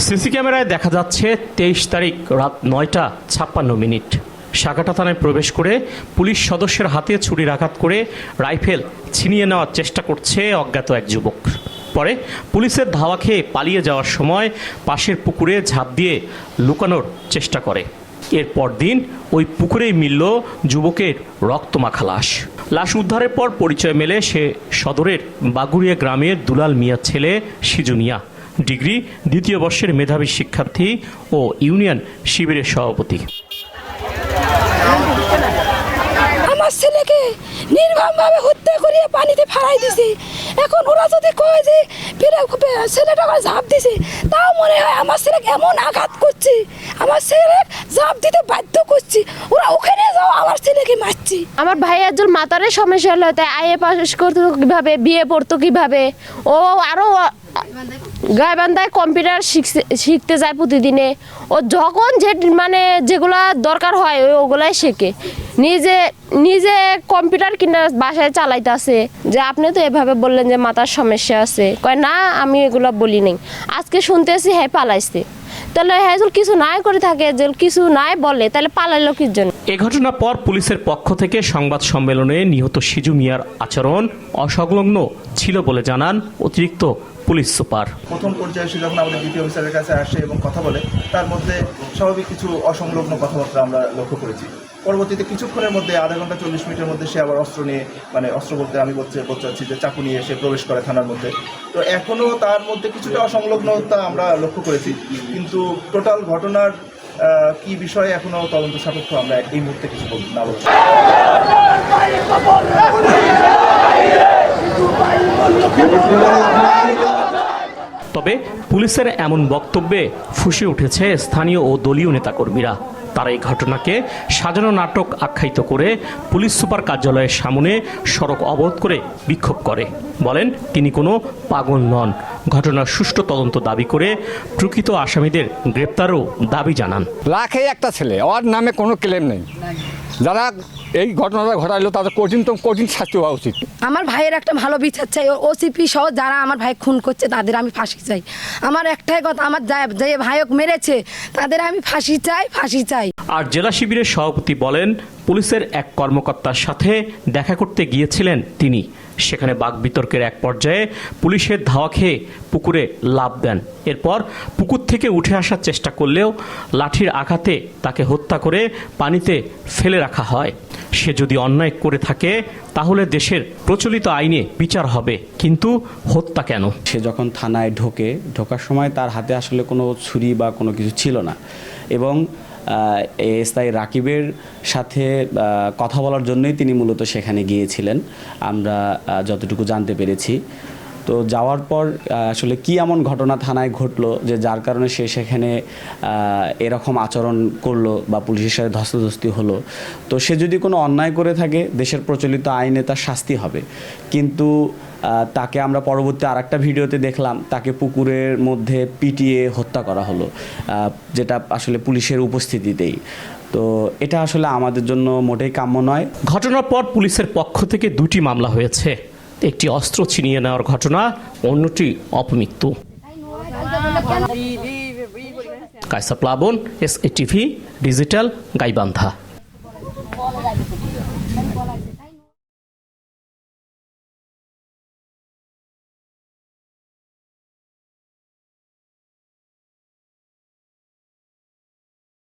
CC ক্যামেরায় দেখা যাচ্ছে 23 তারিখ রাত 9:56 সাগাটা থানায় প্রবেশ করে পুলিশ সদস্যের হাতে ছুরির আঘাত করে রাইফেল ছিনিয়ে নেওয়ার চেষ্টা করছে অজ্ঞাত এক যুবক। পরে পুলিশের ধাওয়া খেয়ে পালিয়ে যাওয়ার সময় পাশের পুকুরে ঝাঁপ দিয়ে লুকানোর চেষ্টা করে। এরপর দিন ওই পুকুরেই মিলল যুবকের রক্তমাখা লাশ। লাশ উদ্ধারের পর পরিচয় মেলে সে সদরের বাগুড়িয়া গ্রামের দুলাল মিয়ার ছেলে সিজু মিয়া, ডিগ্রি 2য় বর্ষের মেধাবী শিক্ষার্থী ও ইউনিয়ন শিবিরের সভাপতি। আমার ছেলেকে নির্মমভাবে হত্যা করিয়ে পানিতে ফেলাই দিছে। এখন ওরা যদি কয় যে ছেলেটা ঝাঁপ দিছে, তাও মনে হয় আমার ছেলেকে এমন আঘাত করছে, আমার ছেলে ঝাঁপ দিতে বাধ্য করছি, ওরা ওখানে যাও আমার ছেলেকে মারছি। আমার ভাই একজন মাতারের সমস্যা হলো, তাই আইএ পাস করতো কিভাবে, বিয়ে পড়তো কিভাবে, ও আরও গাইবান্ধায় কম্পিউটার শিখতে যায় প্রতিদিনে। ও যখন যেগুলা দরকার হয় ওগুলাই শেখে। নিজে কম্পিউটার কিনা বাসায় চালাইতেছে। যে আপনি তো এভাবে বললেন যে মাথার সমস্যা আছে, কয় না আমি এগুলো বলি নাই, আজকে শুনতেছি হ্যাঁ পালাইছে। তাহলে হ্যাঁ কিছু নাই করে থাকে, যে কিছু নাই বলে, তাহলে পালাইলো কি জন্য? এ ঘটনার পর পুলিশের পক্ষ থেকে সংবাদ সম্মেলনে নিহত সিজু মিয়ার আচরণ অসংলগ্ন ছিল বলে জানান অতিরিক্ত পুলিশ সুপার। প্রথম পর্যায়ে সে যখন আমাদের ডিপি অফিসারের কাছে আসে এবং কথা বলে, তার মধ্যে স্বাভাবিক কিছু অসংলগ্ন কথাবার্তা আমরা লক্ষ্য করেছি। পরবর্তীতে কিছুক্ষণের মধ্যে আধা ঘন্টা 40 মিনিটের মধ্যে সে আবার অস্ত্র নিয়ে, অস্ত্র বলতে আমি বলতে চাচ্ছি যে চাকু নিয়ে এসে প্রবেশ করে থানার মধ্যে। তো এখনও তার মধ্যে কিছুটা অসংলগ্নতা আমরা লক্ষ্য করেছি, কিন্তু টোটাল ঘটনার কি বিষয়ে এখনও তদন্ত সাপেক্ষ আমরা এই মুহূর্তে কিছু না বলছি। তবে পুলিশের এমন বক্তব্যে ফুঁসে উঠেছে স্থানীয় ও দলীয় নেতাকর্মীরা। তারা এই ঘটনাকে সাজানো নাটক আখ্যায়িত করে পুলিশ সুপার কার্যালয়ের সামনে সড়ক অবরোধ করে বিক্ষোভ করে। বলেন তিনি কোনো পাগল নন, ঘটনার সুষ্ঠু তদন্ত দাবি করে প্রকৃত আসামিদের গ্রেপ্তারও দাবি জানান। লাখে একটা ছেলে, ওর নামে কোনো ক্লেম নেই। যারা এই ঘটনাটা ঘটাইলো তাদের কঠিন শাস্তি হওয়া উচিত। আমার ভাইয়ের একটা ভালো বিচার চাই, ওসিপি সহ যারা আমার ভাই খুন করছে তাদের আমি ফাঁসি চাই। আমার একটাই কথা, আমার যে ভাইক মেরেছে তাদের আমি ফাঁসি চাই। আর জেলা শিবিরের সভাপতি বলেন পুলিশের এক কর্মকর্তার সাথে দেখা করতে গিয়েছিলেন তিনি। সেখানে বাকবিতর্কের এক পর্যায়ে পুলিশের ধাওয়া খেয়ে পুকুরে লাফ দেন। এরপর পুকুর থেকে উঠে আসার চেষ্টা করলেও লাঠির আঘাতে তাকে হত্যা করে পানিতে ফেলে রাখা হয়। সে যদি অন্যায় করে থাকে তাহলে দেশের প্রচলিত আইনে বিচার হবে, কিন্তু হত্যা কেন? সে যখন থানায় ঢোকার সময় তার হাতে আসলে কোনো ছুরি বা কোনো কিছু ছিল না, এবং এসআই রাকিবের সাথে কথা বলার জন্যই তিনি মূলত সেখানে গিয়েছিলেন, আমরা যতটুকু জানতে পেরেছি। তো যাওয়ার পর আসলে কি এমন ঘটনা থানায় ঘটলো যে যার কারণে সে সেখানে এরকম আচরণ করলো বা পুলিশের সাথে ধস্তাধস্তি হলো। তো সে যদি কোনো অন্যায় করে থাকে দেশের প্রচলিত আইনে তার শাস্তি হবে, কিন্তু তাকে আমরা পরবর্তী আরেকটা ভিডিওতে দেখলাম তাকে পুকুরের মধ্যে পিটিয়ে হত্যা করা হলো, যেটা আসলে পুলিশের উপস্থিতিতেই। তো এটা আসলে আমাদের জন্য মোটেই কাম্য নয়। ঘটনার পর পুলিশের পক্ষ থেকে 2টি মামলা হয়েছে, একটি অস্ত্র ছিনিয়ে নেওয়ার ঘটনা, অন্যটি অপমৃত্যু। কায়সার প্লাবন, এসএটিভি ডিজিটাল, গাইবান্ধা।